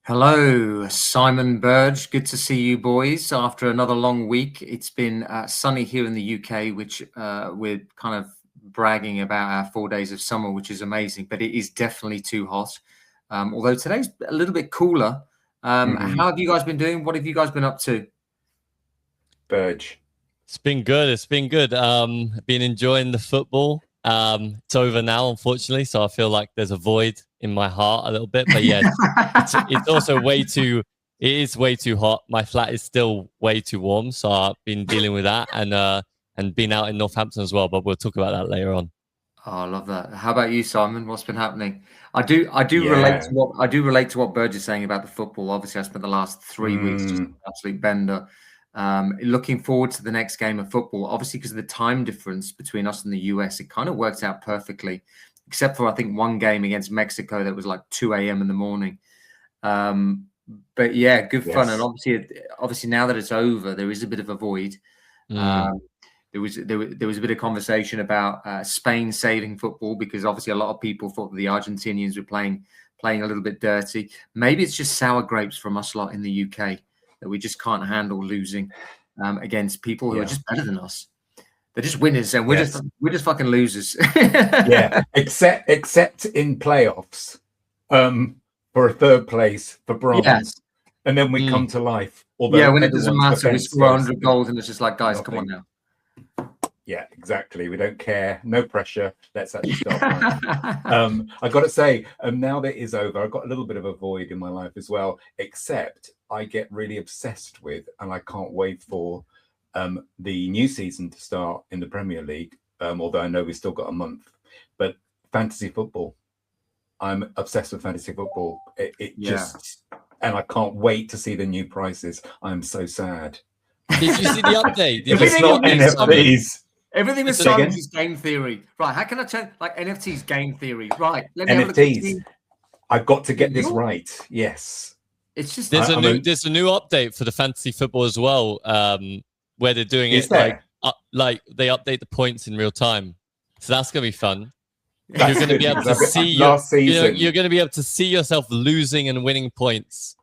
Hello, Simon Burge. Good to see you, boys. After another long week, it's been sunny here in the UK, which we're kind of bragging about our 4 days of summer, which is amazing. But it is definitely too hot. Although today's a little bit cooler. How have you guys been doing? What have you guys been up to? Burge. It's been good. It's been good. Been enjoying the football. It's over now, unfortunately, so I feel like there's a void in my heart a little bit. But yeah, it's also way too. It is way too hot. My flat is still way too warm, so I've been dealing with that and been out in Northampton as well. But we'll talk about that later on. Oh, I love that. How about you, Simon? What's been happening? I do relate to what Burge is saying about the football. Obviously, I spent the last 3 weeks just an absolute bender. Looking forward to the next game of football. Obviously, because of the time difference between us and the US, it kind of worked out perfectly, except for I think one game against Mexico that was like 2 a.m. in the morning. But yeah, good fun. And obviously now that it's over, there is a bit of a void. There was a bit of conversation about Spain saving football because obviously a lot of people thought that the Argentinians were playing a little bit dirty. Maybe it's just sour grapes from us lot in the UK that we just can't handle losing against people who are just better than us. They're just winners, and we're just fucking losers. Yeah, except in playoffs, for a third place for bronze, and then we come to life. Although when it doesn't matter, we score 100 goals, and it's just like, guys, come on now. Yeah, exactly. We don't care. No pressure. Let's actually start. I got to say, now that it is over, I've got a little bit of a void in my life as well, except I get really obsessed with, and I can't wait for the new season to start in the Premier League, although I know we've still got a month, but fantasy football. I'm obsessed with fantasy football. And I can't wait to see the new prices. I'm so sad. Did you see the update? If it's not NFTs. Everything with Simon is game theory. Right, how can I tell, like, NFTs game theory? Right, let me NFTs. I've got to get this right. Yes. It's just there's a new update for the fantasy football as well, where they're doing it like they update the points in real time. So that's gonna be fun. You're gonna be able to see you're gonna be able to see yourself losing and winning points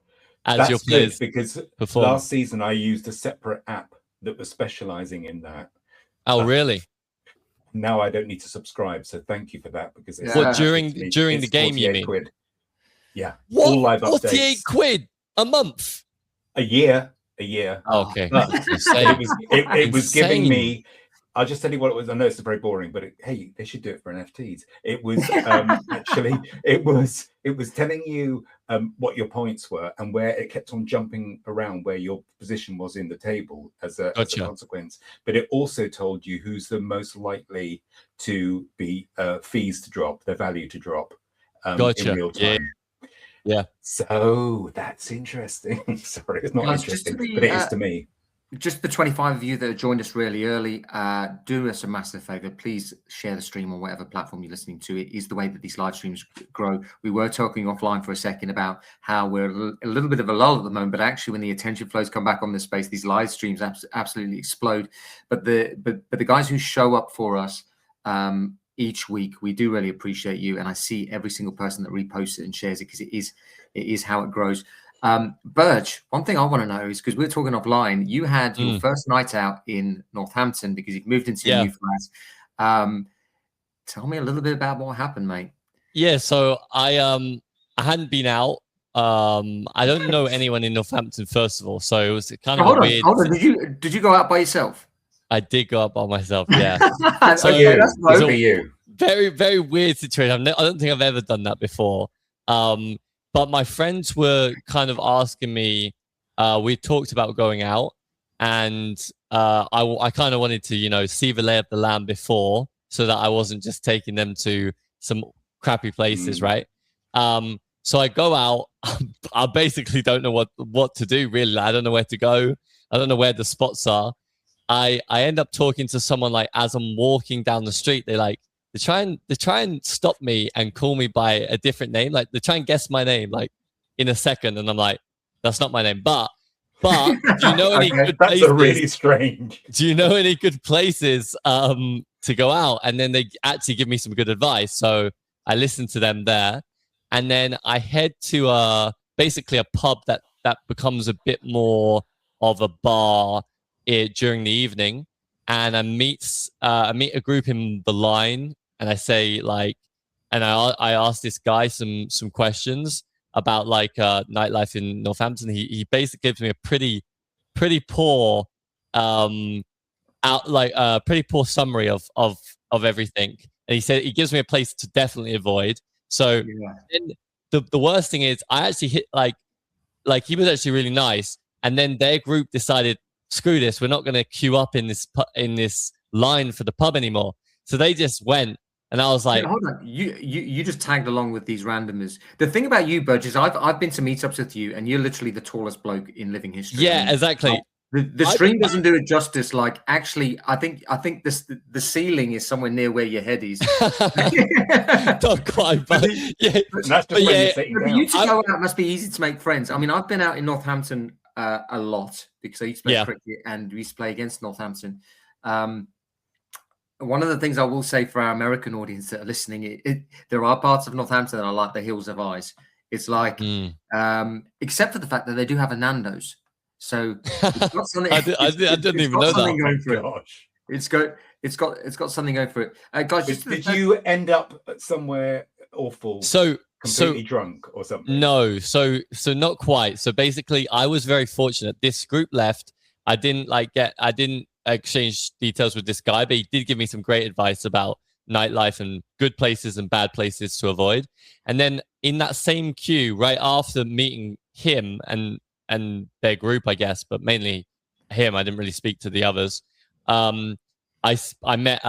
as your players. Because last season I used a separate app that was specializing in that. Oh, really? Now I don't need to subscribe, so thank you for that. Because it's during the game, you mean? Quid. Yeah. What? All live 48 updates. quid a month? A year. Okay. It was giving me. I'll just tell you what it was. I know it's very boring, but hey, they should do it for NFTs. It was actually it was telling you what your points were and where it kept on jumping around where your position was in the table as a consequence. But it also told you who's the most likely to be fees to drop, their value to drop in real time. Yeah. So that's interesting. Sorry, it's not interesting, but it is to me. Just the 25 of you that have joined us really early, do us a massive favor. Please share the stream on whatever platform you're listening to. It is the way that these live streams grow. We were talking offline for a second about how we're a little bit of a lull at the moment, but actually when the attention flows come back on this space, these live streams absolutely explode. But the guys who show up for us each week, we do really appreciate you. And I see every single person that reposts it and shares it because it is how it grows. Burge, one thing I want to know is because we were talking offline, you had your first night out in Northampton because you've moved into your new flat. Tell me a little bit about what happened, mate. Yeah, so I hadn't been out. I don't know anyone in Northampton, first of all, so it was kind of weird. Hold on. Did you go out by yourself? I did go out by myself, yeah. So that's for you. Very, very weird situation. I don't think I've ever done that before. But my friends were kind of asking me, we talked about going out, and I kind of wanted to, see the lay of the land before so that I wasn't just taking them to some crappy places, right? So I go out. I basically don't know what to do, really. I don't know where to go. I don't know where the spots are. I end up talking to someone, like, as I'm walking down the street, they try and stop me and call me by a different name. Like, they try and guess my name, like, in a second, and I'm like, that's not my name. But do you know any good places? That's really strange. Do you know any good places to go out? And then they actually give me some good advice. So I listen to them there, and then I head to basically a pub that becomes a bit more of a bar during the evening. And I meet a group in the line, and I say like, and I asked this guy some questions about like nightlife in Northampton. He basically gives me a pretty poor pretty poor summary of everything. And he said he gives me a place to definitely avoid. So the worst thing is I actually hit like he was actually really nice, and then their group decided, screw this, we're not going to queue up in this line for the pub anymore. So they just went, and I was like, hold on, you just tagged along with these randomers. The thing about you, Burge, is I've been to meetups with you, and you're literally the tallest bloke in living history. Yeah, I mean, exactly. The stream doesn't do it justice. Like, actually, I think the ceiling is somewhere near where your head is. Not quite, but yeah. That's just where you're sitting down. You to go out must be easy to make friends. I mean, I've been out in Northampton a lot because I used to play cricket and we used to play against Northampton. One of the things I will say for our American audience that are listening, there are parts of Northampton that are like the Hills of Eyes. It's like, except for the fact that they do have a Nando's. So it's got something. I didn't even know that. Going for it. It's got something going for it. Guys, did you end up somewhere awful? Completely drunk or something? No, so not quite. So basically, I was very fortunate. This group left. I didn't exchange details with this guy, but he did give me some great advice about nightlife and good places and bad places to avoid. And then in that same queue, right after meeting him and their group, I guess, but mainly him, I didn't really speak to the others. I met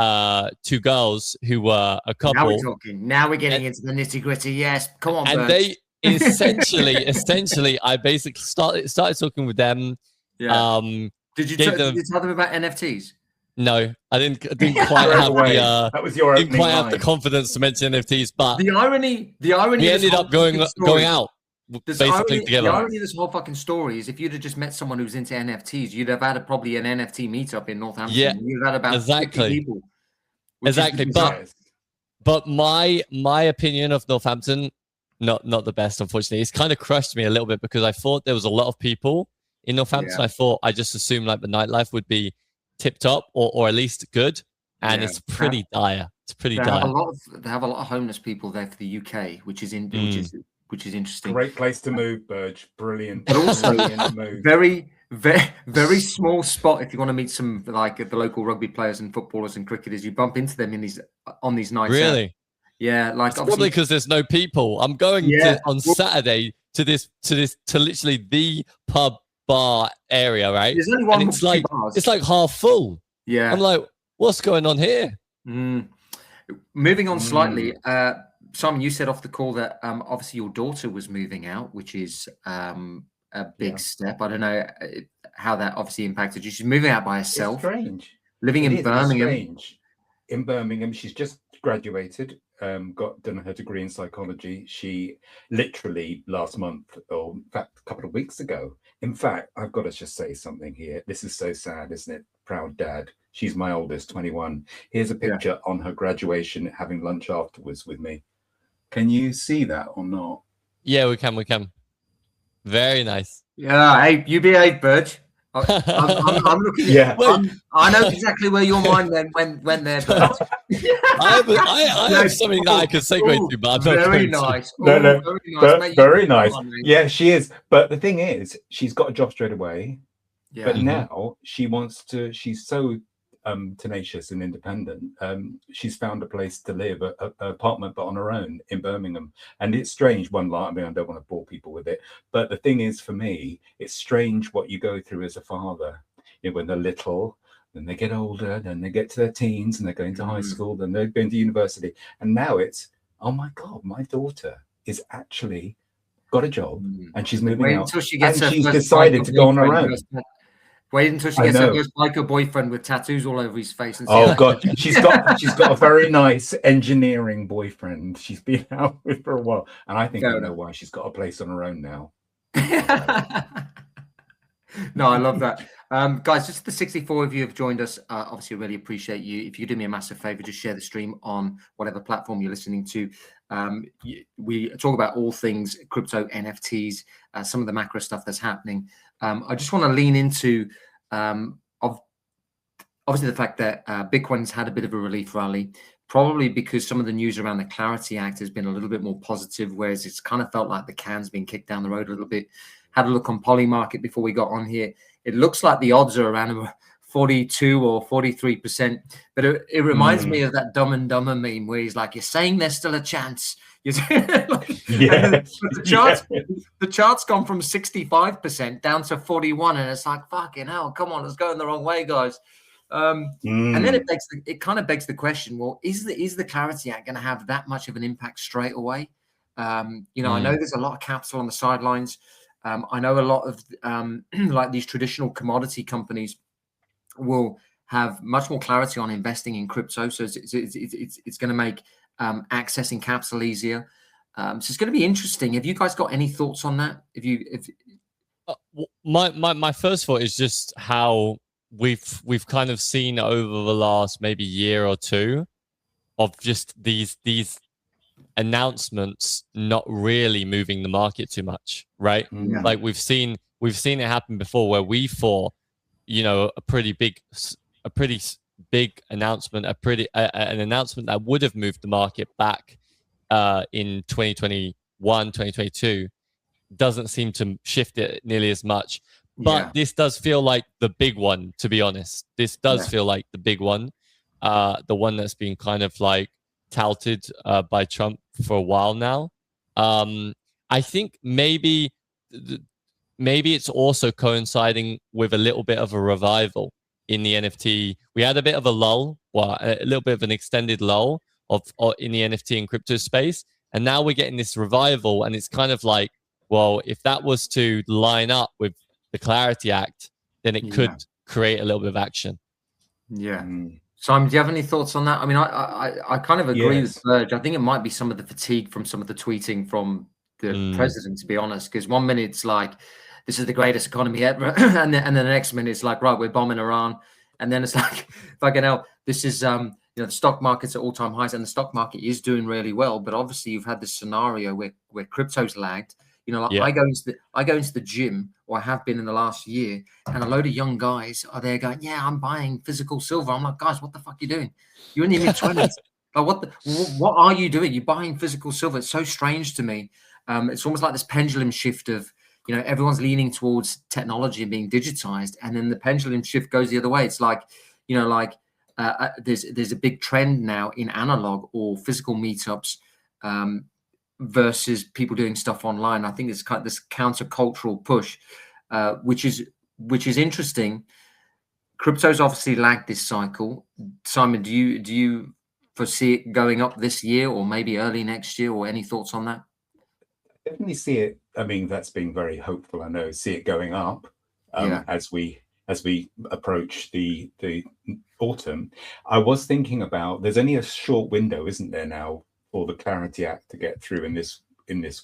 two girls who were a couple. Now we're talking. Now we're getting into the nitty gritty. Yes, come on. And they essentially, I basically started talking with them. Yeah. Did you tell them about NFTs? No, I didn't quite have the. That was your didn't quite have the confidence to mention NFTs, but the irony. We ended up going out. Basically together. The irony of this whole fucking story is if you'd have just met someone who's into NFTs, you'd have had probably an NFT meetup in Northampton. Yeah, you'd have had about 50 people. Exactly, but my opinion of Northampton, not the best, unfortunately. It's kind of crushed me a little bit because I thought there was a lot of people in Northampton. Yeah. I just assumed like the nightlife would be tip top or at least good, and it's pretty dire. It's pretty dire. They have a lot of homeless people there for the UK, which is interesting. Great place to move, Burge. Brilliant. But also very small spot if you want to meet some like the local rugby players and footballers and cricketers. You bump into them on these nights. Really? Out. Yeah, like it's probably because there's no people. I'm going on Saturday to literally the pub bar area, right? There's only one. And it's like half full. Yeah. I'm like, what's going on here? Moving on slightly. Simon, you said off the call that obviously your daughter was moving out, which is a big step. I don't know how that obviously impacted you. She's moving out by herself. It's strange. Living in Birmingham. Strange. In Birmingham, she's just graduated, done her degree in psychology. She literally last month, or in fact, a couple of weeks ago. In fact, I've got to just say something here. This is so sad, isn't it? Proud dad. She's my oldest, 21. Here's a picture on her graduation, having lunch afterwards with me. Can you see that or not? Yeah, we can. Very nice. Yeah, hey, you behave, Burge. I'm looking. Yeah, I know exactly where your mind went there, Burge. I have something that I could segue to, but I'm not very going nice. To. No, very nice. On, yeah, she is. But the thing is, she's got a job straight away. Yeah. But now she wants to. She's so tenacious and independent. She's found a place to live, an apartment, but on her own in Birmingham. And it's strange. I mean, I don't want to bore people with it, but the thing is, for me, it's strange what you go through as a father. You know, when they're little, then they get older, then they get to their teens, and they're going to high school, then they're going to university, and now it's, oh my God, my daughter is actually got a job, and she's moving out, until she gets and she's decided to go on her own. Wait until she gets her first biker boyfriend with tattoos all over his face. And God, she's got a very nice engineering boyfriend. She's been out with for a while, and I think I know why she's got a place on her own now. No, I love that. Guys, just the 64 of you have joined us. Obviously, I really appreciate you. If you do me a massive favor, just share the stream on whatever platform you're listening to. We talk about all things crypto, NFTs, some of the macro stuff that's happening. I just want to lean into obviously the fact that Bitcoin's had a bit of a relief rally, probably because some of the news around the Clarity Act has been a little bit more positive, whereas it's kind of felt like the can's been kicked down the road a little bit. Had a look on Polymarket before we got on here. It looks like the odds are around 42 or 43%, but it reminds me of that Dumb and Dumber meme where he's like, "You're saying there's still a chance." The chart's gone from 65% down to 41, and it's like, fucking hell, come on, it's going the wrong way, guys. And then it kind of begs the question: well, is the Clarity Act going to have that much of an impact straight away? I know there's a lot of capital on the sidelines. I know a lot of like these traditional commodity companies will have much more clarity on investing in crypto, so it's going to make accessing capital easier. So it's going to be interesting. Have you guys got any thoughts on that? My first thought is just how we've kind of seen over the last maybe year or two of just these announcements not really moving the market too much, right? Yeah. Like we've seen it happen before where we thought, a pretty big announcement, an announcement that would have moved the market back in 2021, 2022 doesn't seem to shift it nearly as much. But this does feel like the big one, to be honest. This does feel like the big one, the one that's been kind of like touted by Trump for a while now. I think maybe it's also coinciding with a little bit of a revival in the NFT. We had a bit of a lull, a little bit of an extended lull in the NFT and crypto space, and now we're getting this revival, and it's kind of like, well, if that was to line up with the Clarity Act, then it could create a little bit of action. Yeah. Simon, do you have any thoughts on that? I mean, I kind of agree with Serge. I think it might be some of the fatigue from some of the tweeting from the president, to be honest, because one minute it's like, this is the greatest economy ever, and then the next minute it's like, right, we're bombing Iran, and then it's like, fucking hell, this is the stock market's at all-time highs, and the stock market is doing really well, but obviously you've had this scenario where crypto's lagged. I go into the gym, or I have been in the last year, and a load of young guys are there going, "Yeah, I'm buying physical silver." I'm like, guys, what the fuck are you doing? You're in your mid-20s. Like, what are you doing? You're buying physical silver. It's so strange to me. It's almost like this pendulum shift of, everyone's leaning towards technology and being digitized, and then the pendulum shift goes the other way. It's like, there's a big trend now in analog or physical meetups versus people doing stuff online. I think it's kind of this countercultural push, which is interesting. Crypto's obviously lagged this cycle. Simon, do you foresee it going up this year or maybe early next year, or any thoughts on that? Definitely see it. I mean, that's being very hopeful. I know. See it going up as we approach the autumn. I was thinking about, there's only a short window, isn't there, now, for the Clarity Act to get through in this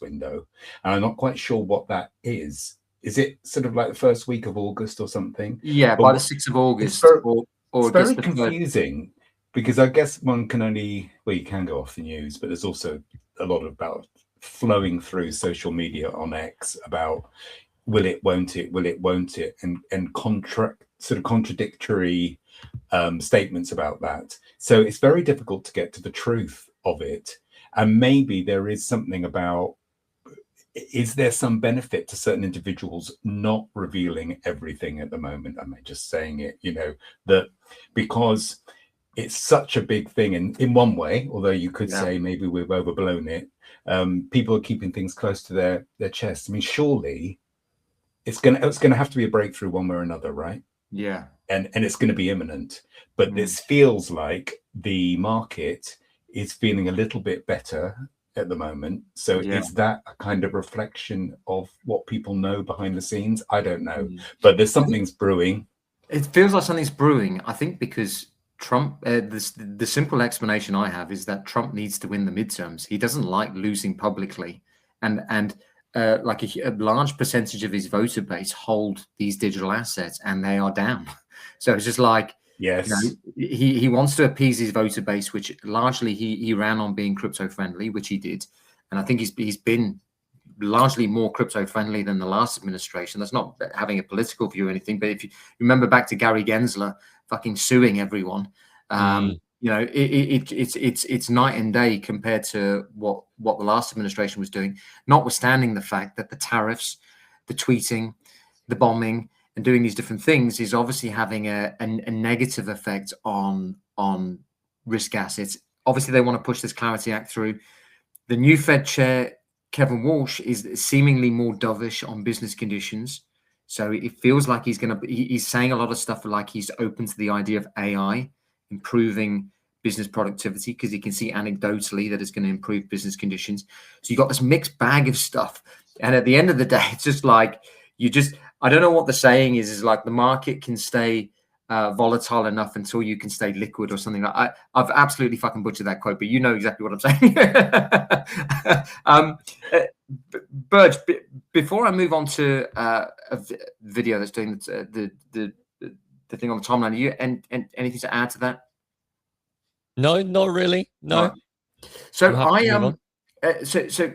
window, and I'm not quite sure what that is. Is it sort of like the first week of August or something? Yeah, by the 6th of August. It's very confusing, because I guess one can only, you can go off the news, but there's also a lot about flowing through social media on X about will it, won't it, and contradictory statements about that. So it's very difficult to get to the truth of it. And maybe there is something about, is there some benefit to certain individuals not revealing everything at the moment? Am I just saying it, that because it's such a big thing in one way, although you could say maybe we've overblown it, people are keeping things close to their chest. I mean, surely it's gonna have to be a breakthrough one way or another, right? Yeah. And it's going to be imminent. But this feels like the market is feeling a little bit better at the moment. So is that a kind of reflection of what people know behind the scenes? I don't know. But there's something's brewing. It feels like something's brewing. I think because Trump, the simple explanation I have is that Trump needs to win the midterms. He doesn't like losing publicly. And like a large percentage of his voter base hold these digital assets, and they are down. So it's just like, yes, he wants to appease his voter base, which largely he ran on being crypto friendly, which he did, and I think he's been largely more crypto friendly than the last administration. That's not having a political view or anything, but if you remember back to Gary Gensler fucking suing everyone, it's night and day compared to what the last administration was doing, notwithstanding the fact that the tariffs, the tweeting, the bombing, and doing these different things is obviously having a negative effect on risk assets. Obviously, they want to push this Clarity Act through. The new Fed chair, Kevin Walsh, is seemingly more dovish on business conditions. So it feels like he's saying a lot of stuff like he's open to the idea of AI improving business productivity, because he can see anecdotally that it's going to improve business conditions. So you got this mixed bag of stuff. And at the end of the day, it's just like, I don't know what the saying is like the market can stay volatile enough until you can stay liquid or something. I've absolutely fucking butchered that quote, but you know exactly what I'm saying. Burge, before I move on to a video that's doing the thing on the timeline, and anything to add to that? No, not really. No. Right. So so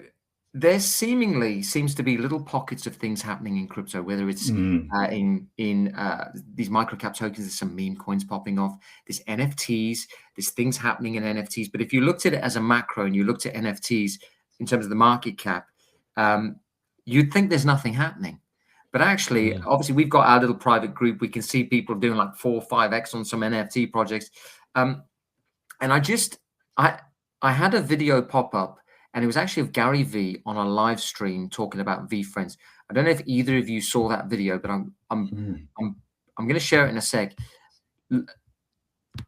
there seems to be little pockets of things happening in crypto, whether it's in these microcap tokens. There's some meme coins popping off. There's NFTs. There's things happening in NFTs. But if you looked at it as a macro and you looked at NFTs in terms of the market cap, you'd think there's nothing happening. But actually, obviously, we've got our little private group. We can see people doing like 4 or 5x on some NFT projects. And I had a video pop up, and it was actually of Gary V on a live stream talking about V Friends. I don't know if either of you saw that video, but I'm going to share it in a sec.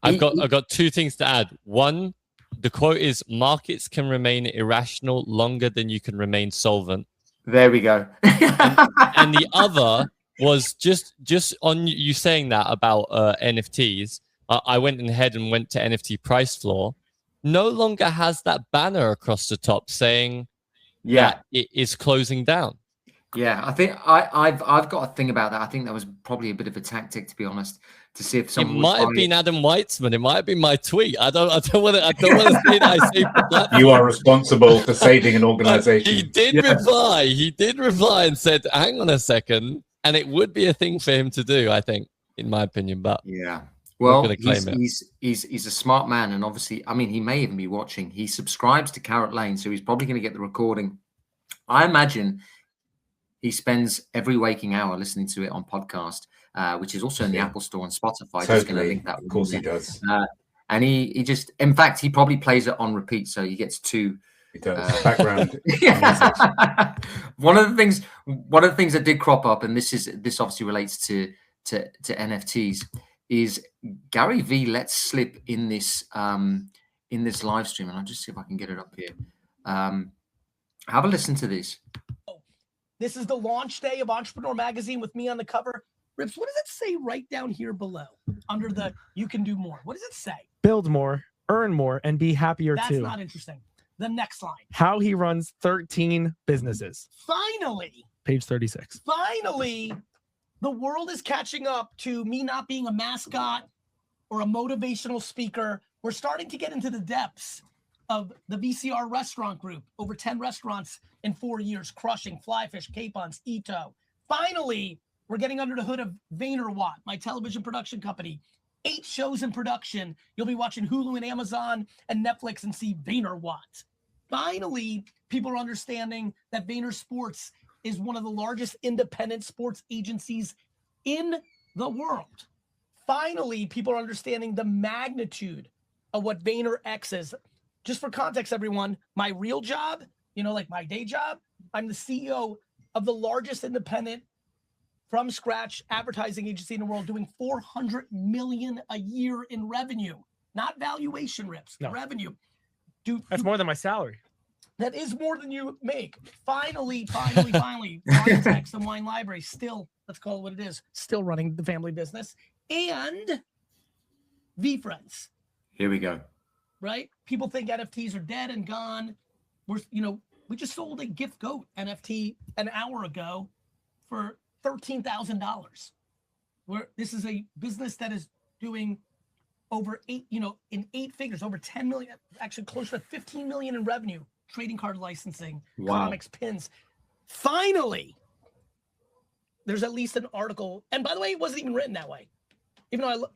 I've got 2 things to add. One, the quote is, "Markets can remain irrational longer than you can remain solvent." There we go. and the other was just on you saying that about NFTs. I went ahead and went to NFT Price Floor. No longer has that banner across the top saying that it is closing down. Yeah, I think I've got a thing about that. I think that was probably a bit of a tactic, to be honest, to see if someone. It might have been Adam Weitzman. It might have been my tweet. I don't want to say that I saved the platform. You are responsible for saving an organization. He did reply. He did reply and said, "Hang on a second," and it would be a thing for him to do, I think, in my opinion. But yeah. Well, he's a smart man, and obviously, I mean, he may even be watching. He subscribes to Carrot Lane, so he's probably going to get the recording. I imagine he spends every waking hour listening to it on podcast, which is also in the Apple Store and Spotify. Totally. Just going to link that. Of course he does. And he just, in fact, he probably plays it on repeat, so he gets 2. He does. Background. One of the things that did crop up, and this obviously relates to NFTs, is Gary V let slip in this live stream, and I'll just see if I can get it up here. Have a listen to this. This is the launch day of Entrepreneur Magazine with me on the cover. Rips, what does it say right down here below under the "you can do more"? What does it say? Build more, earn more, and be happier too. That's not interesting. The next line. How he runs 13 businesses. Finally. Page 36. Finally, the world is catching up to me not being a mascot or a motivational speaker. We're starting to get into the depths of the VCR restaurant group. Over 10 restaurants in 4 years, crushing Flyfish, Capons, Ito. Finally, we're getting under the hood of VaynerWatt, my television production company. 8 shows in production. You'll be watching Hulu and Amazon and Netflix and see VaynerWatt. Finally, people are understanding that Vayner Sports is one of the largest independent sports agencies in the world. Finally, people are understanding the magnitude of what VaynerX is. Just for context, everyone, my real job, like my day job, I'm the CEO of the largest independent from scratch advertising agency in the world, doing $400 million a year in revenue, not valuation, Rips, revenue. That's more than my salary. That is more than you make. Finally, Architects and Wine Library, still, let's call it what it is, still running the family business. And V-Friends. Here we go. Right? People think NFTs are dead and gone. We're, We just sold a gift goat NFT an hour ago for $13,000. Where this is a business that is doing over in 8 figures, over 10 million, actually close to 15 million in revenue, trading card licensing, comics, pins. Finally, there's at least an article. And by the way, it wasn't even written that way. Even though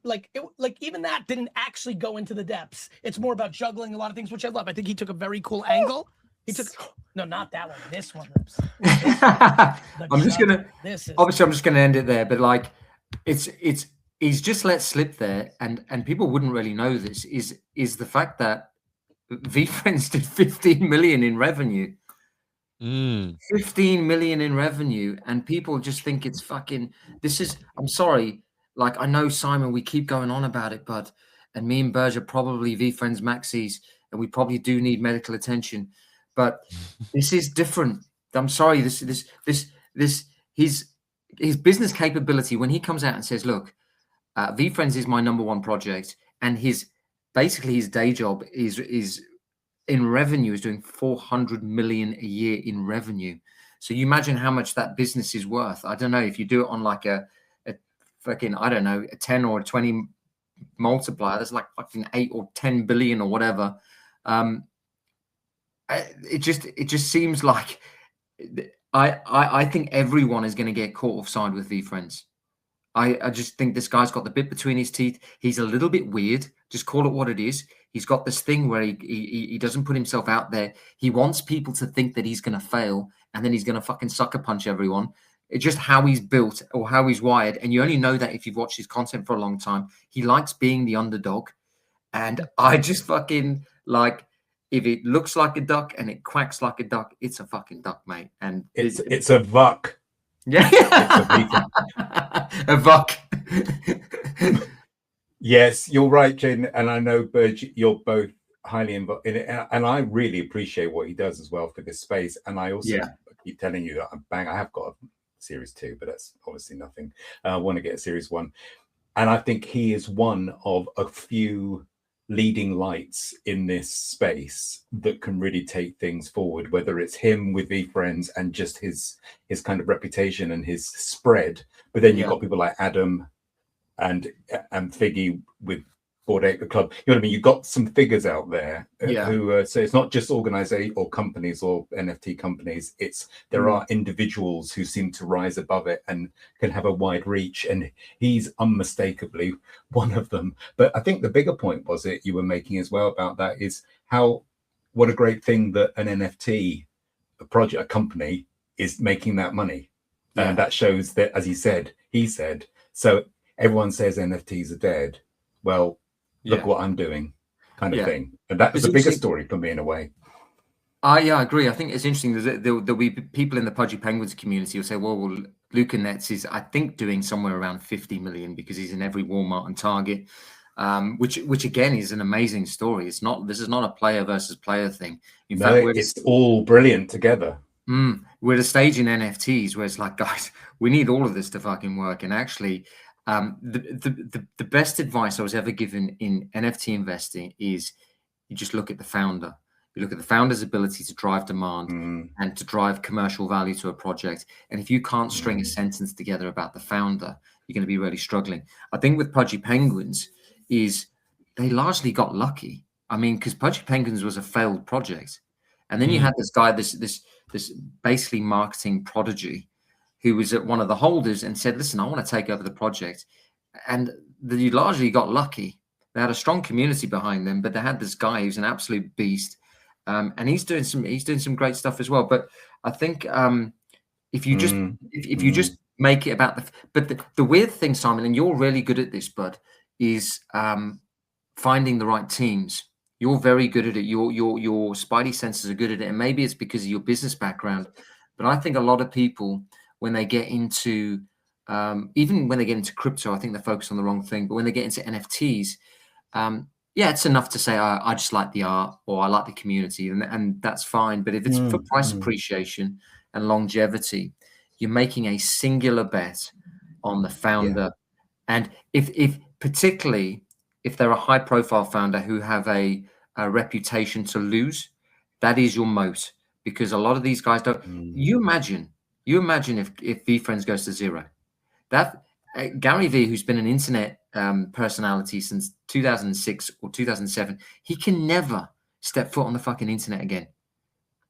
even that didn't actually go into the depths. It's more about juggling a lot of things, which I love. I think he took a very cool angle. He took no, not that one. This one. I'm just gonna end it there, but like he's just let slip there, and people wouldn't really know this is the fact that VeeFriends did 15 million in revenue. 15 million in revenue, and people just think it's fucking. I'm sorry. Like, I know, Simon, we keep going on about it, but and me and Burge are probably VeeFriends maxis, and we probably do need medical attention, but this is different. I'm sorry. His business capability, when he comes out and says, look, VeeFriends is my #1 project, and his day job is in revenue, is doing 400 million a year in revenue. So you imagine how much that business is worth. I don't know if you do it on like a fucking, I don't know, a 10 or a 20 multiplier, that's like fucking 8 or 10 billion or whatever. It just seems like I think everyone is going to get caught offside with VeeFriends. I just think this guy's got the bit between his teeth. He's a little bit weird. Just call it what it is. He's got this thing where he doesn't put himself out there. He wants people to think that he's going to fail, and then he's going to fucking sucker punch everyone. It's just how he's built or how he's wired. And you only know that if you've watched his content for a long time. He likes being the underdog. And I just fucking like, if it looks like a duck and it quacks like a duck, it's a fucking duck, mate. And it's a vuck. Yeah. A vuck. Yes, you're right, Jane. And I know, Burge, you're both highly involved in it. And I really appreciate what he does as well for this space. And I also keep telling you that I have got a series 2, but that's obviously nothing. I want to get a series 1. And I think he is one of a few leading lights in this space that can really take things forward, whether it's him with VeeFriends and just his kind of reputation and his spread. But then you've got people like Adam and Figgy with Bored Ape Club. You know what I mean? You've got some figures out there who so it's not just organizations or companies or NFT companies. There are individuals who seem to rise above it and can have a wide reach, and he's unmistakably one of them. But I think the bigger point you were making as well about that is what a great thing that an NFT a company is making that money. And that shows that, as he said, so everyone says NFTs are dead. Well, look what I'm doing, kind of thing. And that was the bigger story for me in a way. I agree. I think it's interesting. There'll be people in the Pudgy Penguins community who say, well, Luca Nets is, I think, doing somewhere around 50 million because he's in every Walmart and Target, which again is an amazing story. This is not a player versus player thing. In fact, it's all brilliant together. We're at a stage in NFTs where it's like, guys, we need all of this to fucking work. And actually, the best advice I was ever given in NFT investing is you just look at the founder. You look at the founder's ability to drive demand and to drive commercial value to a project. And if you can't string a sentence together about the founder, you're going to be really struggling. I think with Pudgy Penguins is they largely got lucky. I mean, because Pudgy Penguins was a failed project. And then you had this guy, this basically marketing prodigy, who was at one of the holders and said, listen, I want to take over the project. And you largely got lucky. They had a strong community behind them, but they had this guy who's an absolute beast. And he's doing some great stuff as well. But I think if you just make it about the weird thing, Simon, and you're really good at this, bud, is finding the right teams. You're very good at it. Your spidey senses are good at it. And maybe it's because of your business background. But I think a lot of people, when they get into, even when they get into crypto, I think they focus on the wrong thing. But when they get into NFTs, it's enough to say, I just like the art or I like the community, and that's fine. But if it's for price appreciation and longevity, you're making a singular bet on the founder. And if particularly if they're a high profile founder who have a reputation to lose, that is your moat. because a lot of these guys don't. You imagine if VFriends goes to zero. That Gary Vee, who's been an internet personality since 2006 or 2007, he can never step foot on the fucking internet again.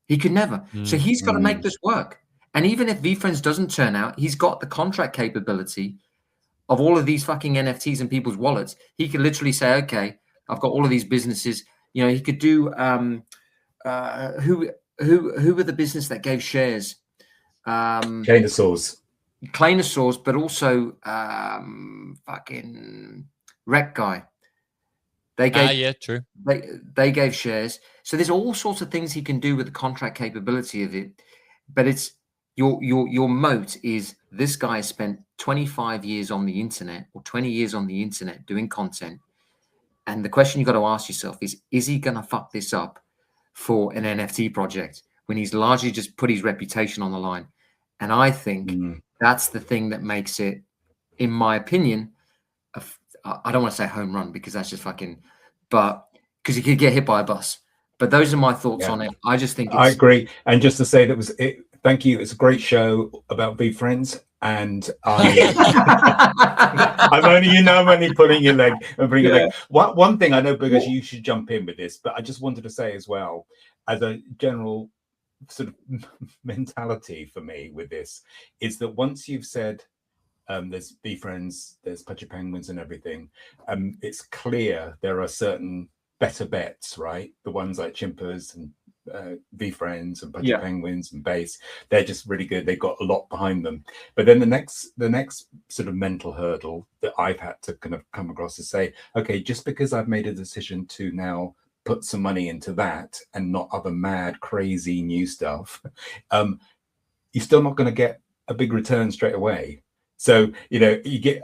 He could never. So he's got to make this work. And even if VFriends doesn't turn out, he's got the contract capability of all of these fucking NFTs in people's wallets. He could literally say, okay, I've got all of these businesses. You know, he could do who were the business that gave shares? Dinosaurs. Claynosaurs, but also fucking Wreck Guy. They gave yeah, true. They gave shares. So there's all sorts of things he can do with the contract capability of it. But it's your moat is this guy spent 25 years on the internet or 20 years on the internet doing content. And the question you got to ask yourself is he gonna fuck this up for an NFT project when he's largely just put his reputation on the line? And I think that's the thing that makes it, in my opinion, I don't want to say home run because that's just fucking, but because he could get hit by a bus. But those are my thoughts on it. I just think I agree. And just to say that was it. Thank you. It's a great show about VFriends, and I'm only pulling your leg and bringing your leg. One thing I know, because you should jump in with this, but I just wanted to say as well, as a general sort of mentality for me with this, is that once you've said there's VFriends, there's Pudgy Penguins and everything, it's clear there are certain better bets, right? The ones like Chimpers and VFriends and Pudgy Penguins and Base, they're just really good. They've got a lot behind them. But then the next sort of mental hurdle that I've had to kind of come across is say, okay, just because I've made a decision to now put some money into that and not other mad, crazy new stuff, you're still not going to get a big return straight away. So, you know,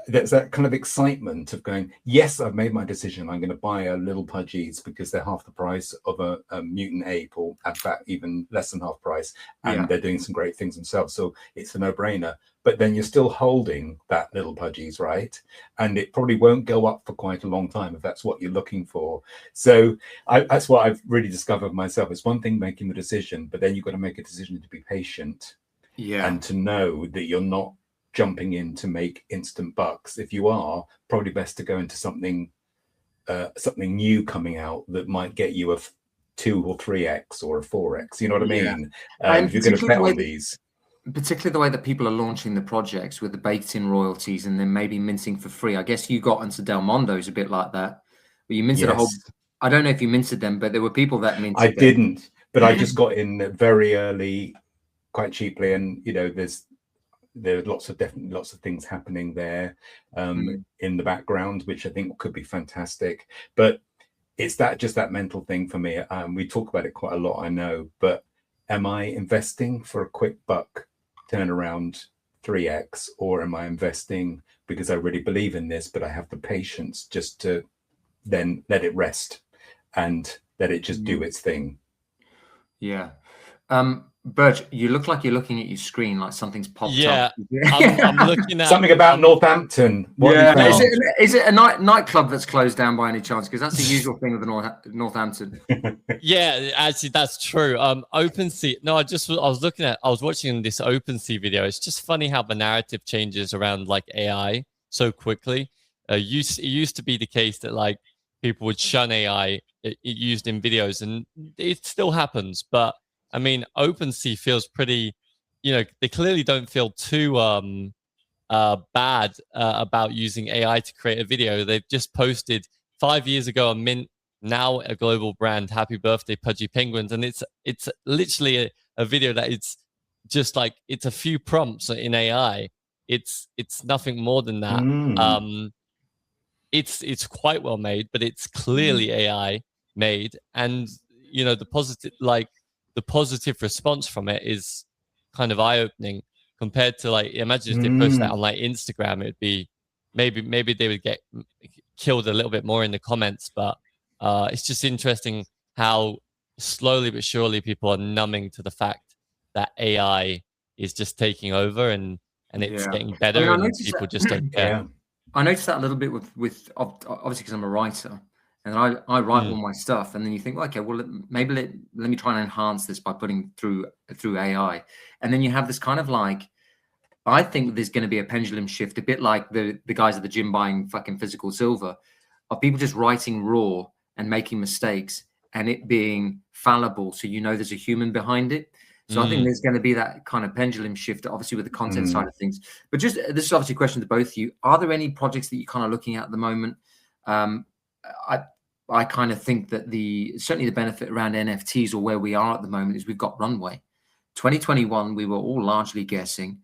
there's that kind of excitement of going, yes, I've made my decision. I'm going to buy a little Pudgies because they're half the price of a mutant ape, or in fact, even less than half price. And they're doing some great things themselves. So it's a no-brainer. But then you're still holding that little Pudgies, right? And it probably won't go up for quite a long time if that's what you're looking for. So that's what I've really discovered myself. It's one thing making the decision, but then you've got to make a decision to be patient and to know that you're not jumping in to make instant bucks. If you are, probably best to go into something new coming out that might get you a 2 or 3x or a 4x. You know what I mean? If you're going to bet on these. Particularly the way that people are launching the projects with the baked-in royalties and then maybe minting for free. I guess you got into Del Mondo's a bit like that. But you minted a whole. I don't know if you minted them, but there were people that minted. I didn't, but I just got in very early, quite cheaply, and you know, there are lots of things happening there in the background, which I think could be fantastic. But it's just that mental thing for me. We talk about it quite a lot, I know, but am I investing for a quick buck turnaround 3x, or am I investing because I really believe in this, but I have the patience just to then let it rest and let it just do its thing? Yeah. Bert, you look like you're looking at your screen like something's popped up. I'm looking at something about Northampton. Is it a nightclub that's closed down by any chance? Because that's the usual thing with the Northampton. Yeah, actually, that's true. OpenSea. No, I was watching this OpenSea video. It's just funny how the narrative changes around like AI so quickly. It used to be the case that like people would shun AI used in videos, and it still happens, but I mean, OpenSea feels pretty, they clearly don't feel too bad about using AI to create a video. They've just posted 5 years ago a mint, now a global brand, happy birthday, Pudgy Penguins. And it's literally a video that it's just like, it's a few prompts in AI. It's nothing more than that. It's quite well made, but it's clearly AI made. And, the positive response from it is kind of eye-opening compared to like, imagine if they post that on like Instagram, it'd be maybe they would get killed a little bit more in the comments, but it's just interesting how slowly but surely people are numbing to the fact that AI is just taking over and it's getting better, and people just don't care. I noticed that a little bit with obviously because I'm a writer. and I write all my stuff, and then you think, okay, well, maybe let me try and enhance this by putting through AI, and then you have this kind of like, I think there's going to be a pendulum shift, a bit like the guys at the gym buying fucking physical silver, of people just writing raw and making mistakes and it being fallible, so there's a human behind it. So I think there's going to be that kind of pendulum shift, obviously with the content side of things. But just this is obviously a question to both of you. Are there any projects that you're kind of looking at the moment? I kind of think that certainly the benefit around NFTs, or where we are at the moment, is we've got runway. 2021, we were all largely guessing.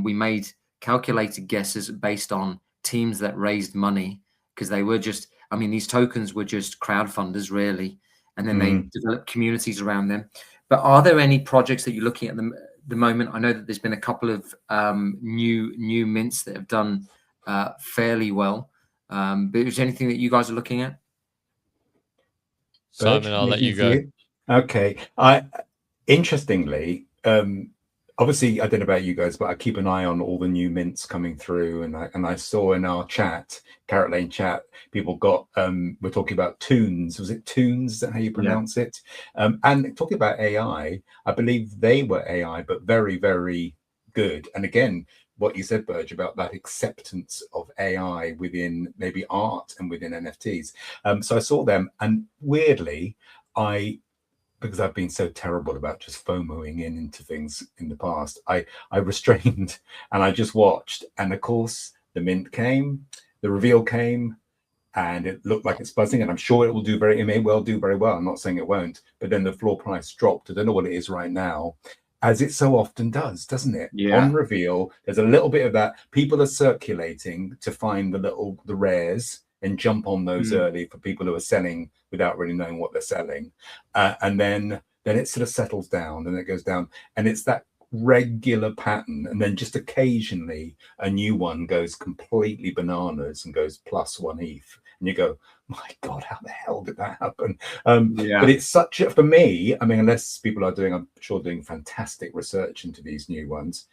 We made calculated guesses based on teams that raised money, because they were just, I mean, these tokens were just crowdfunders really, and then they developed communities around them. But are there any projects that you're looking at the moment? I know that there's been a couple of new mints that have done fairly well. But is there anything that you guys are looking at? Simon, I'll let you go. Okay. Interestingly, obviously, I don't know about you guys, but I keep an eye on all the new mints coming through, and I saw in our chat, Carrot Lane chat, people got we're talking about tunes. Was it tunes? Is that how you pronounce it? And talking about AI, I believe they were AI, but very, very good. And again, what you said, Burge, about that acceptance of AI within maybe art and within NFTs. So I saw them, and weirdly, because I've been so terrible about just FOMOing into things in the past, I restrained and I just watched. And of course, the mint came, the reveal came, and it looked like it's buzzing. And I'm sure it may well do very well. I'm not saying it won't. But then the floor price dropped. I don't know what it is right now, as it so often does, doesn't it? Yeah. On reveal, there's a little bit of that. People are circulating to find the rares and jump on those early for people who are selling without really knowing what they're selling. And then it sort of settles down and it goes down. And it's that regular pattern. And then just occasionally a new one goes completely bananas and goes +1 ETH. And you go, my God, how the hell did that happen? But it's for me, I mean, unless people are I'm sure doing fantastic research into these new ones,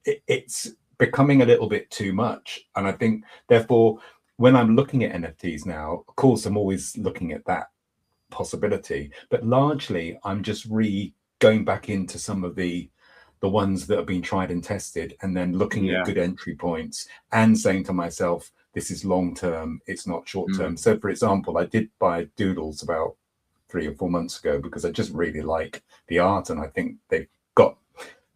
it's becoming a little bit too much. And I think, therefore, when I'm looking at NFTs now, of course, I'm always looking at that possibility, but largely I'm just going back into some of the ones that have been tried and tested, and then looking at good entry points and saying to myself, this is long term, it's not short term. So for example, I did buy Doodles about 3 or 4 months ago because I just really like the art, and I think they've got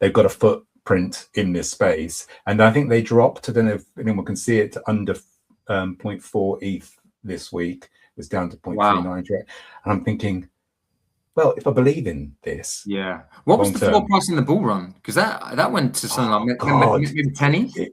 a footprint in this space. And I think they dropped, I don't know if anyone can see it, under 0.4 ETH this week. It was down to 0.39. And I'm thinking, well, if I believe in this, what was the floor price in the bull run? Because that went to something like maybe 10 ETH,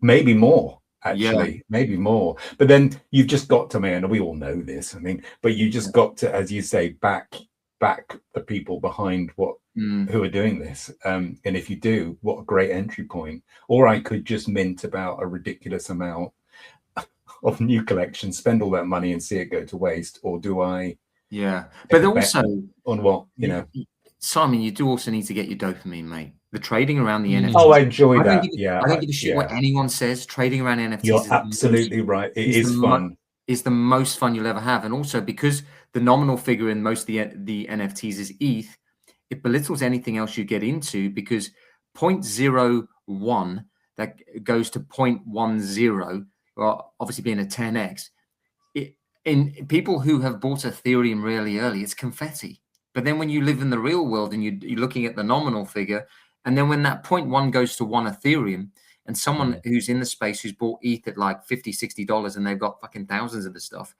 maybe more. Actually, maybe more. But then you've just got to, man, we all know this. I mean, but you just got to, as you say, back the people behind who are doing this. And if you do, what a great entry point. Or I could just mint about a ridiculous amount of new collections, spend all that money and see it go to waste. Or do I? Yeah. But also on what, Simon, you do also need to get your dopamine, mate. The trading around the NFTs. Oh, I enjoy that. I don't give a shit what anyone says. Trading around NFTs. You're absolutely right. It is fun. It's the most fun you'll ever have. And also because the nominal figure in most of the NFTs is ETH, it belittles anything else you get into, because 0.01 that goes to 0.10, well, obviously being a 10x, in people who have bought Ethereum really early, it's confetti. But then when you live in the real world and you're looking at the nominal figure, and then when that 0.1 goes to 1 Ethereum, and someone who's in the space who's bought ETH at like $50-$60 and they've got fucking thousands of the stuff,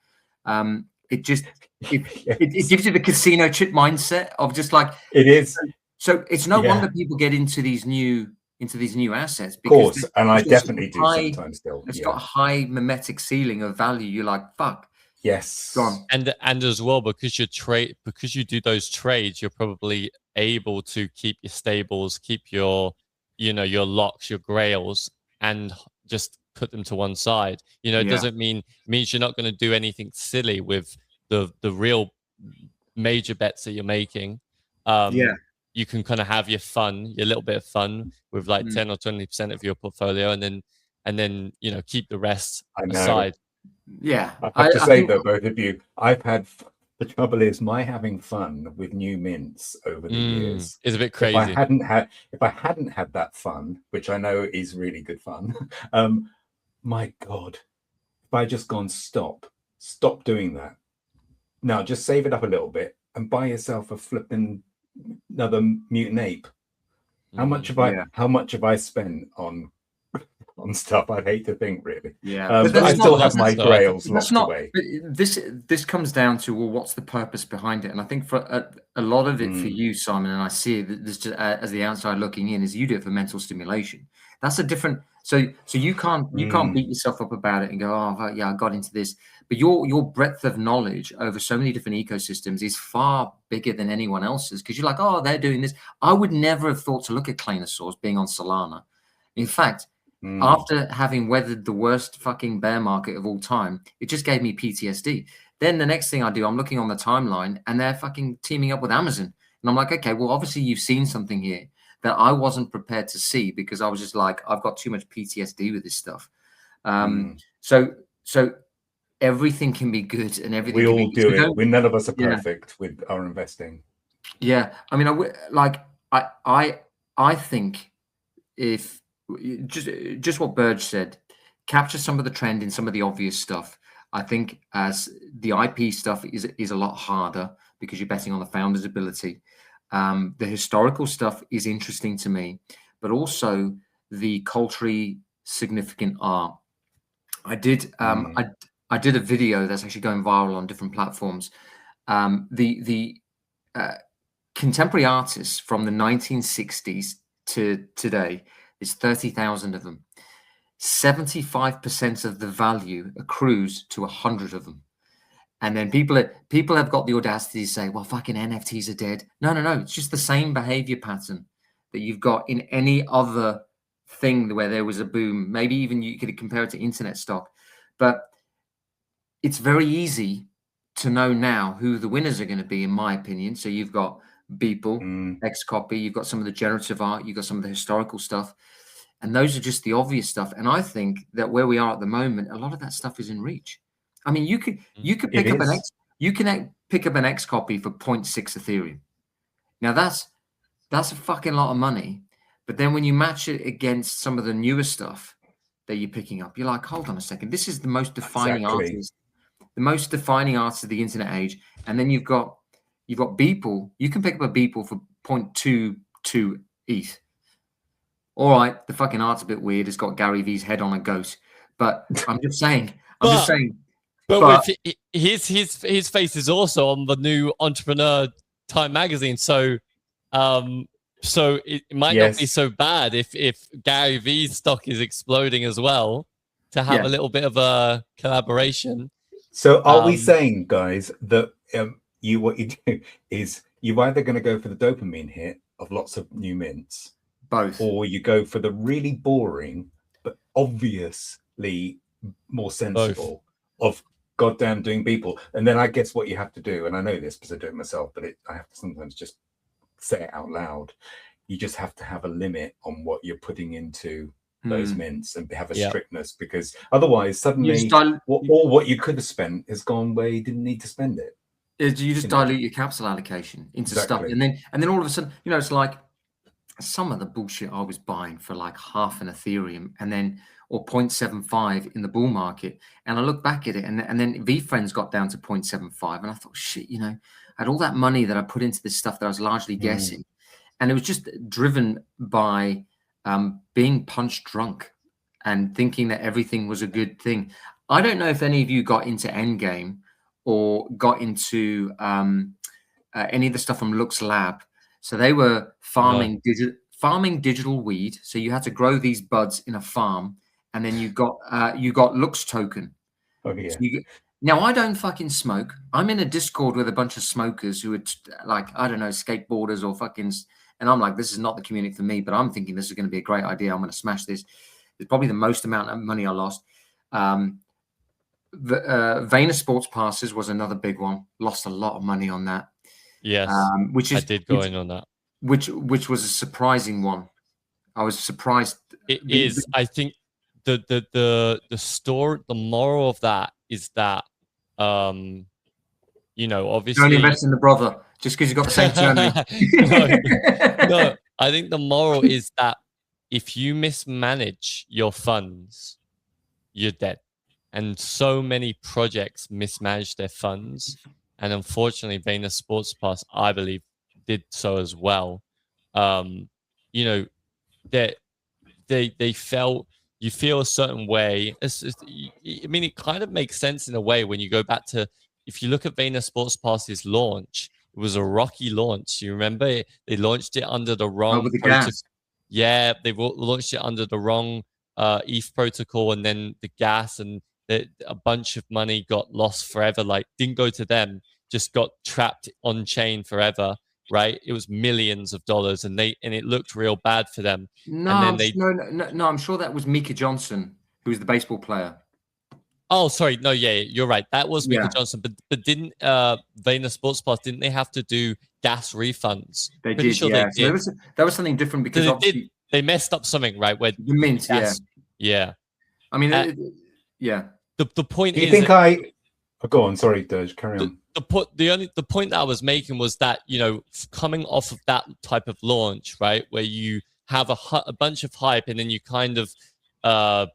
it gives you the casino chip mindset of just like it is. So it's no wonder people get into these new assets. Because of course, and I definitely do sometimes still. It's got a high mimetic ceiling of value. You're like, fuck. Yes. Gone. And as well, because you do those trades, you're probably able to keep your stables, keep your locks, your grails, and just put them to one side. It doesn't means you're not going to do anything silly with the real major bets that you're making. You can kind of have your little bit of fun with like 10 or 20% of your portfolio, and then keep the rest aside. Yeah, I have to say think, though, both of you, I've had. The trouble is, my having fun with new mints over the years is a bit if crazy. I hadn't had that fun, which I know is really good fun, my God, if I just gone stop doing that. Now just save it up a little bit and buy yourself a flipping another mutant ape. How much have I spent on stuff? I'd hate to think, really. Yeah, but I still have my grails locked away. But this comes down to, well, what's the purpose behind it? And I think for a lot of it for you, Simon, and I see it this just as the outside looking in, is you do it for mental stimulation. That's a different. So you can't beat yourself up about it and go, oh yeah, I got into this. But your breadth of knowledge over so many different ecosystems is far bigger than anyone else's, because you're like, oh, they're doing this. I would never have thought to look at Cleanosaurs being on Solana. In fact, after having weathered the worst fucking bear market of all time, it just gave me PTSD. Then the next thing I do, I'm looking on the timeline and they're fucking teaming up with Amazon. And I'm like, okay, well, obviously you've seen something here that I wasn't prepared to see, because I was just like, I've got too much PTSD with this stuff. So everything can be good and everything. We can all be do it. None of us are perfect with our investing. Yeah. I mean, I think if, just what Burge said, capture some of the trend in some of the obvious stuff. I think as the IP stuff is a lot harder because you're betting on the founder's ability. The historical stuff is interesting to me, but also the culturally significant art. I did I did a video that's actually going viral on different platforms. The contemporary artists from the 1960s to today, is 30,000 of them. 75% of the value accrues to 100 of them. And then people have got the audacity to say, well, fucking NFTs are dead. No. It's just the same behavior pattern that you've got in any other thing where there was a boom. Maybe even you could compare it to internet stock. But it's very easy to know now who the winners are going to be, in my opinion. So you've got Beeple, X-Copy, you've got some of the generative art, you've got some of the historical stuff. And those are just the obvious stuff. And I think that where we are at the moment, a lot of that stuff is in reach. I mean, you could pick up an X-Copy for 0.6 Ethereum. Now that's a fucking lot of money. But then when you match it against some of the newer stuff that you're picking up, you're like, hold on a second, this is the most defining artist, the most defining artist of the internet age. And then you've got Beeple. You can pick up a Beeple for 0.22 ETH. All right, the fucking art's a bit weird. It's got Gary V's head on a goat. But I'm just saying. But with his face is also on the new Entrepreneur Time magazine. So it might not be so bad if Gary V's stock is exploding as well, to have a little bit of a collaboration. So are we saying, guys, that what you do is you're either going to go for the dopamine hit of lots of new mints, both, or you go for the really boring but obviously more sensible of goddamn doing people. And then I guess what you have to do, and I know this because I do it myself, but I have to sometimes just say it out loud. You just have to have a limit on what you're putting into those mints and have a strictness, because otherwise suddenly what you could have spent has gone where you didn't need to spend it. You just dilute your capital allocation into stuff, and then all of a sudden, it's like some of the bullshit I was buying for like half an Ethereum, or 0.75 in the bull market, and I look back at it, and then VFriends got down to 0.75, and I thought, shit, I had all that money that I put into this stuff that I was largely guessing, and it was just driven by being punch drunk and thinking that everything was a good thing. I don't know if any of you got into Endgame or got into any of the stuff from Lux Lab. So they were farming digital weed. So you had to grow these buds in a farm, and then you got Lux token. Okay. So now I don't fucking smoke. I'm in a Discord with a bunch of smokers who are like, I don't know, skateboarders or fucking, and I'm like, this is not the community for me. But I'm thinking this is going to be a great idea. I'm going to smash this. It's probably the most amount of money I lost. Vayner Sports Passes was another big one. Lost a lot of money on that. Yes, I did go in on that. Which was a surprising one. I was surprised. It is. I think the moral of that is that you know, obviously don't invest in the brother just because you've got the same surname. no, I think the moral is that if you mismanage your funds, you're dead. And so many projects mismanage their funds, and unfortunately, Vayner Sports Pass, I believe, did so as well. You know, that they felt, you feel a certain way. I mean, it kind of makes sense in a way when you go back to, if you look at Vayner Sports Pass's launch, it was a rocky launch. You remember they launched it under the wrong with the protocol. gas. Yeah, they launched it under the wrong ETH protocol, and then the gas, and a bunch of money got lost forever. Like, didn't go to them, just got trapped on chain forever. Right? It was millions of dollars, and it looked real bad for them. No, and then no, I'm sure that was Mika Johnson, who was the baseball player. Oh, sorry. No, yeah, you're right. That was Mika Johnson. But didn't Vayner Sports Pass, didn't they have to do gas refunds? They Pretty did, sure yeah. they did. So that was something different because obviously they messed up something, right? Where the mint, yeah. I mean, yeah. The point Do you is, think oh, go on, sorry, Doge, carry on. The point that I was making was that, you know, coming off of that type of launch, right, where you have a bunch of hype and then you kind of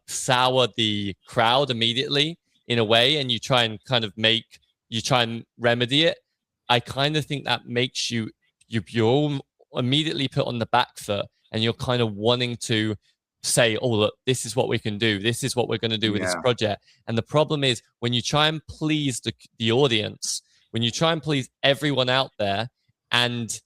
sour the crowd immediately in a way, and you try and remedy it. I kind of think that makes you're all immediately put on the back foot, and you're kind of wanting to say, oh, look, this is what we can do. This is what we're going to do with this project. And the problem is when you try and please the audience, when you try and please everyone out there, and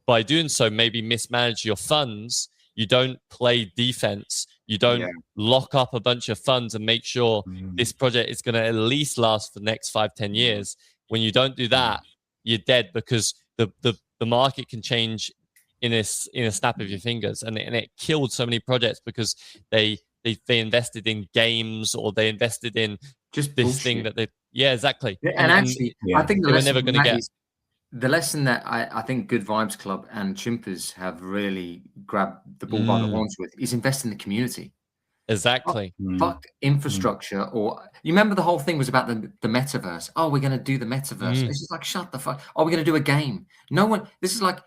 by doing so, maybe mismanage your funds, you don't play defense, you don't lock up a bunch of funds and make sure this project is going to at least last for the next 5-10 years. When you don't do that, you're dead, because the market can change in a snap of your fingers, and it killed so many projects because they invested in games, or they invested in just this bullshit thing that they exactly. And actually, I think they were never going to get. The lesson that I think Good Vibes Club and Chimpers have really grabbed the ball by the horns with is invest in the community. Exactly. Fuck infrastructure. Or you remember the whole thing was about the metaverse. Oh, we're going to do the metaverse. It's just like, shut the fuck. Oh, we're going to do a game. No one. This is like,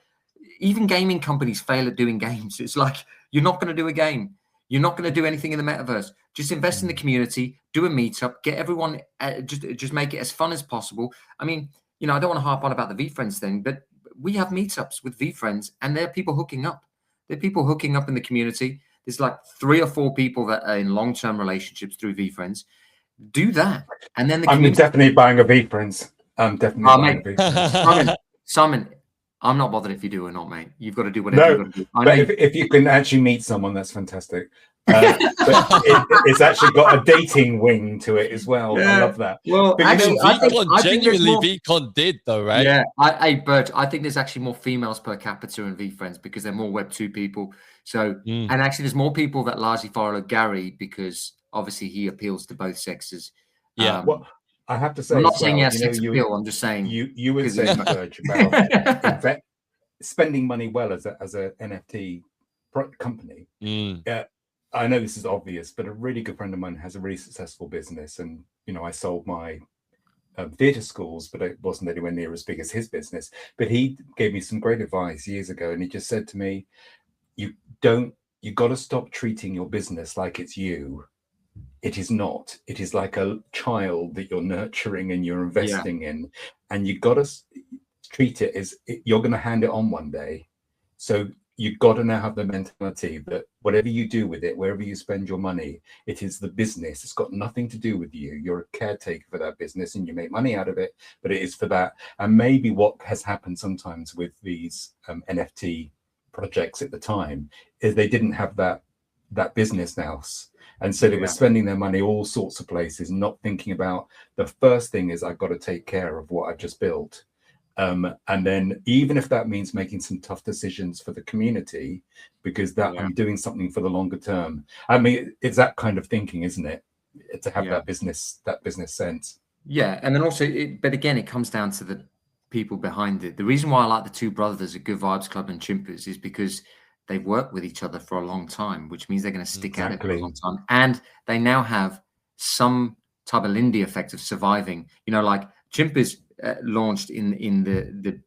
even gaming companies fail at doing games. It's like, you're not going to do a game. You're not going to do anything in the metaverse. Just invest in the community. Do a meetup. Get everyone. Just make it as fun as possible. I mean, you know, I don't want to harp on about the VFriends thing, but we have meetups with VFriends, and there are people hooking up. There are people hooking up in the community. There's like 3 or 4 people that are in long-term relationships through VFriends. Do that, and then I'm definitely buying a VFriends. I'm definitely buying a VFriends. Simon, I'm not bothered if you do or not, mate. You've got to do whatever you've got to do. But if you can actually meet someone, that's fantastic. But it's actually got a dating wing to it as well. I love that. Well, but actually, VCon did though, right? Yeah, Bert, I think there's actually more females per capita in VFriends because they're more Web2 people. So, and actually, there's more people that largely follow Gary because obviously he appeals to both sexes. Yeah. Well, I have to say, I'm not saying yes, sex appeal. I'm just saying you were saying about spending money well as a NFT company. I know this is obvious, but a really good friend of mine has a really successful business, and you know, I sold my theatre schools, but it wasn't anywhere near as big as his business. But he gave me some great advice years ago, and he just said to me, "You got to stop treating your business like it's you. It is not. It is like a child that you're nurturing and you're investing in, and you got to treat it as you're going to hand it on one day. So you've got to now have the mentality that whatever you do with it, wherever you spend your money, it is the business. It's got nothing to do with you. You're a caretaker for that business and you make money out of it, but it is for that." And maybe what has happened sometimes with these NFT projects at the time is they didn't have that business house. And so they were spending their money all sorts of places, not thinking about the first thing is I've got to take care of what I've just built. And then even if that means making some tough decisions for the community, because I'm doing something for the longer term. I mean, it's that kind of thinking, isn't it? To have that business sense. Yeah. And then also, but again, it comes down to the people behind it. The reason why I like the two brothers at Good Vibes Club and Chimpers is because they've worked with each other for a long time, which means they're going to stick at it for a Exactly. long time. And they now have some type of Lindy effect of surviving. You know, like Chimp is launched in the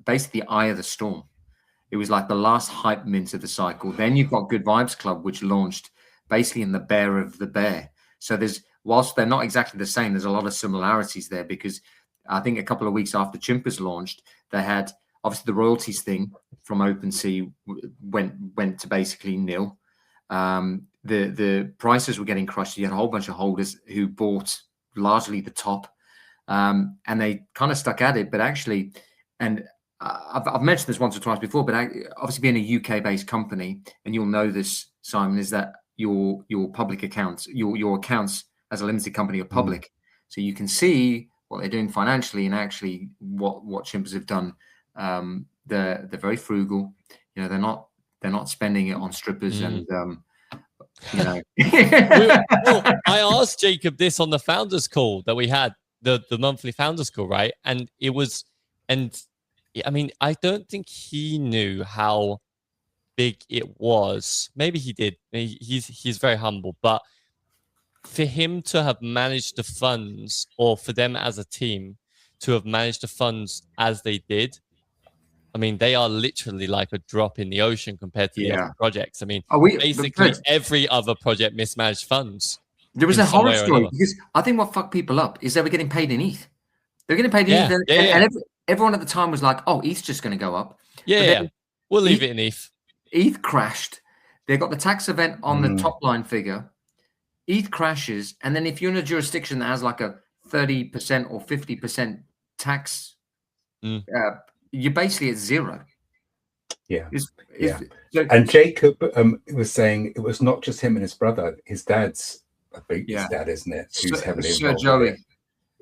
basically the eye of the storm. It was like the last hype mint of the cycle. Then you've got Good Vibes Club, which launched basically in the bear of the bear. So there's, whilst they're not exactly the same, there's a lot of similarities there, because I think a couple of weeks after Chimpers launched, they had obviously the royalties thing from OpenSea went to basically nil. The prices were getting crushed. You had a whole bunch of holders who bought largely the top, and they kind of stuck at it. But actually, and I've mentioned this once or twice before, but obviously being a UK-based company, and you'll know this, Simon, is that your public accounts, your accounts as a limited company are public, so you can see what they're doing financially and actually what Chimpers have done. They're very frugal. You know, they're not spending it on strippers and you know. Well, I asked Jacob this on the founders call that we had, the monthly founders call, right? And it was, and I mean, I don't think he knew how big it was. Maybe he did. He's very humble, but for him to have managed the funds, or for them as a team to have managed the funds as they did, I mean, they are literally like a drop in the ocean compared to the other projects. I mean, basically every other project mismanaged funds. There was a horror story, because I think what fucked people up is they were getting paid in ETH. They're getting paid in ETH, and everyone at the time was like, "Oh, ETH's just going to go up." We'll leave it in ETH. ETH crashed. They got the tax event on the top line figure. ETH crashes, and then if you're in a jurisdiction that has like a 30% or 50% tax, you're basically at zero. And Jacob was saying it was not just him and his brother. His dad's, I think his dad, isn't it? Who's heavily involved with it.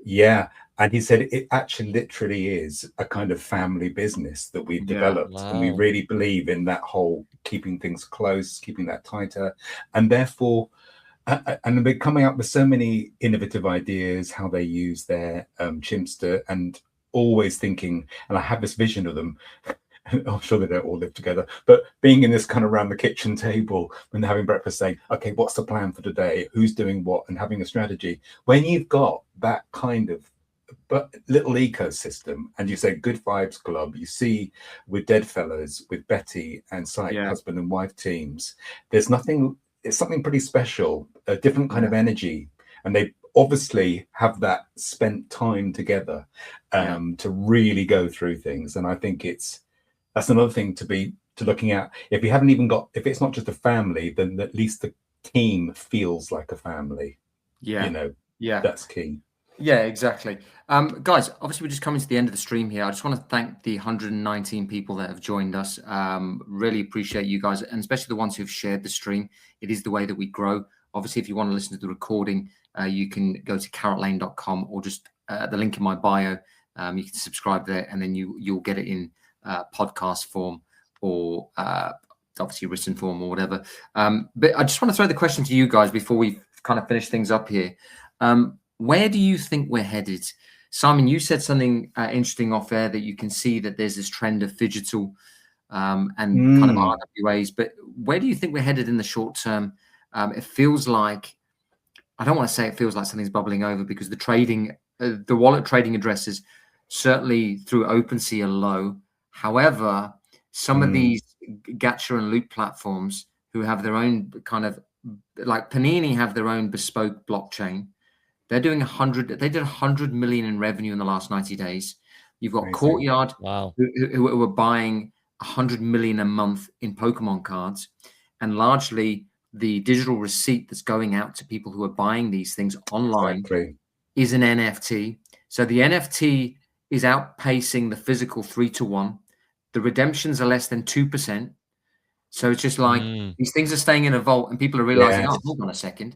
Yeah. And he said it actually literally is a kind of family business that we've developed. And we really believe in that whole keeping things close, keeping that tighter. And therefore, and they're coming up with so many innovative ideas, how they use their Chimpster, and always thinking, and I have this vision of them, I'm sure they don't all live together, but being in this kind of around the kitchen table when they're having breakfast, saying, okay, what's the plan for today? Who's doing what? And having a strategy. When you've got that kind of little ecosystem, and you say Good Vibes Club, you see with Deadfellas, with Betty and Sight, husband and wife teams, there's nothing, it's something pretty special, a different kind of energy. And they obviously have that spent time together to really go through things. And I think that's another thing to looking at. If you haven't even got, if it's not just a family, then at least the team feels like a family. You know, that's key. Yeah, exactly. Guys, obviously we're just coming to the end of the stream here. I just want to thank the 119 people that have joined us. Really appreciate you guys, and especially the ones who've shared the stream. It is the way that we grow. Obviously, if you want to listen to the recording, you can go to carotlane.com, or just the link in my bio. You can subscribe there, and then you'll get it in podcast form, or obviously written form, or whatever. But I just want to throw the question to you guys before we kind of finish things up here. Where do you think we're headed? Simon, you said something interesting off air, that you can see that there's this trend of phygital and kind of RWAs, but where do you think we're headed in the short term? It feels like, I don't want to say it feels like something's bubbling over, because the trading, the wallet trading addresses, certainly through OpenSea, are low. However, some of these Gacha and Loot platforms who have their own kind of, like Panini have their own bespoke blockchain. They're doing 100. They did 100 million in revenue in the last 90 days. You've got Courtyard, who are buying 100 million a month in Pokemon cards, and largely the digital receipt that's going out to people who are buying these things online is an NFT. So the NFT is outpacing the physical 3-to-1. The redemptions are less than 2%. So it's just like these things are staying in a vault, and people are realizing, oh, hold on a second.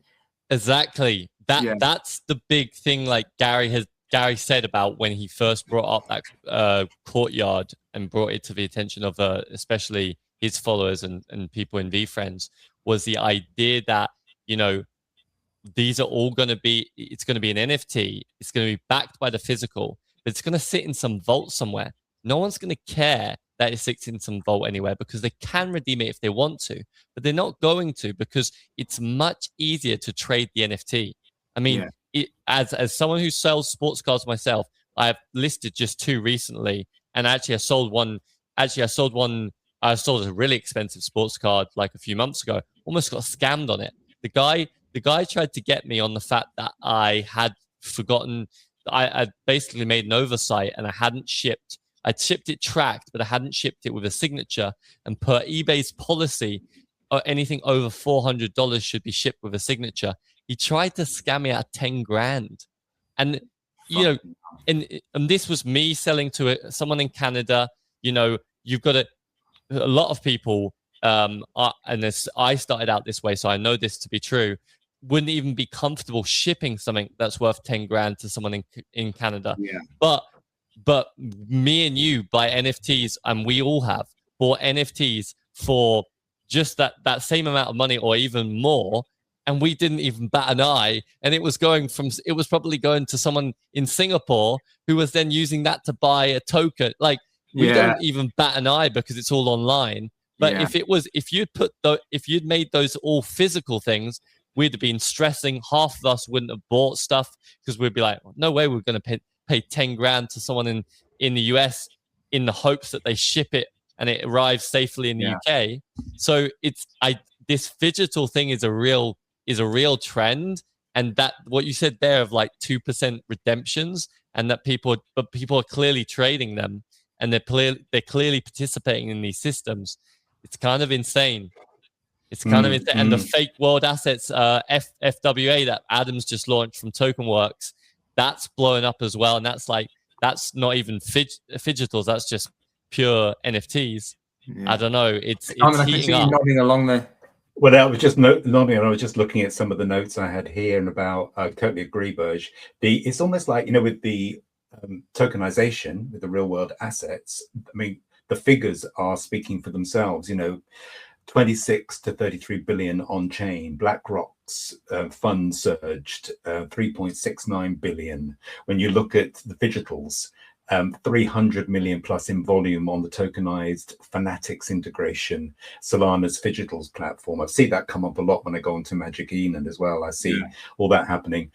Exactly. That's the big thing, like Gary said about when he first brought up that Courtyard and brought it to the attention of especially his followers and people in VFriends, was the idea that, you know, these are all going to be, it's going to be an NFT, it's going to be backed by the physical, but it's going to sit in some vault somewhere. No one's going to care that is 16 volt anywhere, because they can redeem it if they want to, but they're not going to, because it's much easier to trade the NFT. I mean, as someone who sells sports cards myself, I've listed just 2 recently, and actually I sold one. Actually, I sold a really expensive sports card like a few months ago. Almost got scammed on it. The guy tried to get me on the fact that I had forgotten. I basically made an oversight, and I hadn't shipped. I'd shipped it tracked, but I hadn't shipped it with a signature. And per eBay's policy, anything over $400 should be shipped with a signature. He tried to scam me out of 10 grand. And, you know, and this was me selling to someone in Canada. You know, you've got a lot of people, and I started out this way, so I know this to be true, wouldn't even be comfortable shipping something that's worth 10 grand to someone in Canada. Yeah. But me and you buy NFTs, and we all have bought NFTs for just that same amount of money or even more, and we didn't even bat an eye. And it was probably going to someone in Singapore who was then using that to buy a token. Like, we don't even bat an eye because it's all online. But if you'd made those all physical things, we'd have been stressing. Half of us wouldn't have bought stuff because we'd be like, no way we're going to pay 10 grand to someone in the US in the hopes that they ship it and it arrives safely in the UK. So this digital thing is a real trend. And that what you said there of like 2% redemptions, and that people are clearly trading them, and they're clearly participating in these systems. It's kind of insane. It's kind of insane. And the fake world assets, FWA, that Adam's just launched from TokenWorks, that's blowing up as well. And that's not even fidgetals. That's just pure NFTs. I don't know. It's heating up. Nodding along there. Well, I was just nodding, and I was just looking at some of the notes I had here, and about. I totally agree, Burj. It's almost like, you know, with the tokenization, with the real world assets. I mean, the figures are speaking for themselves. You know, 26 to 33 billion on chain. BlackRock's fund surged 3.69 billion. When you look at the digitals, 300 million plus in volume on the tokenized Fanatics integration, Solana's Digitals platform. I see that come up a lot when I go into Magic Eden as well. I see all that happening.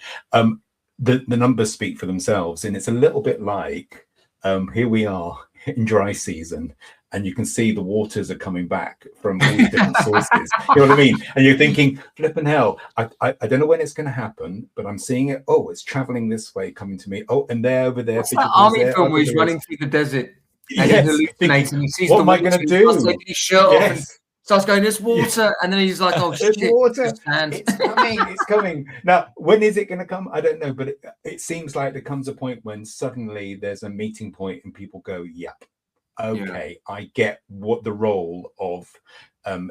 The numbers speak for themselves, and it's a little bit like here we are in dry season, and you can see the waters are coming back from all these different sources. You know what I mean? And you're thinking, flipping hell, I don't know when it's going to happen, but I'm seeing it. Oh, it's traveling this way, coming to me. Oh, and they're over there. What's that army film where he's running through the desert? And he's hallucinating. He sees what am I going to do? He's taking his shirt off and starts going, there's water. And then he's like, oh, shit. Water. It's coming. It's coming. Now, when is it going to come? I don't know. But it seems like there comes a point when suddenly there's a meeting point and people go, yep. Okay, I get what the role of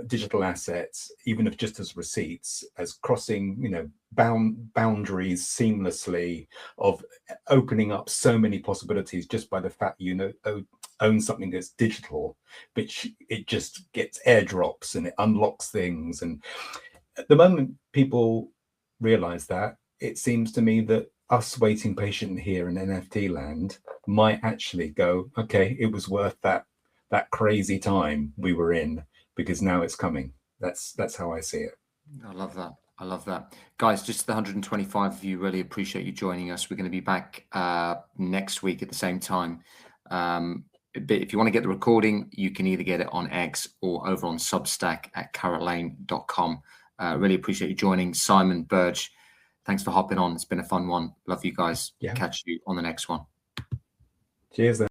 digital assets, even if just as receipts, as crossing, you know, boundaries seamlessly, of opening up so many possibilities just by the fact own something that's digital, which it just gets airdrops and it unlocks things. And at the moment people realize that, it seems to me that us waiting patiently here in NFT land might actually go, okay, it was worth that crazy time we were in, because now it's coming. That's how I see it. I love that. I love that. Guys, just the 125 of you, really appreciate you joining us. We're going to be back next week at the same time. But if you want to get the recording, you can either get it on X or over on Substack at carrotlane.com. Really appreciate you joining. Simon, Burj, thanks for hopping on. It's been a fun one. Love you guys. Catch you on the next one. Cheers then.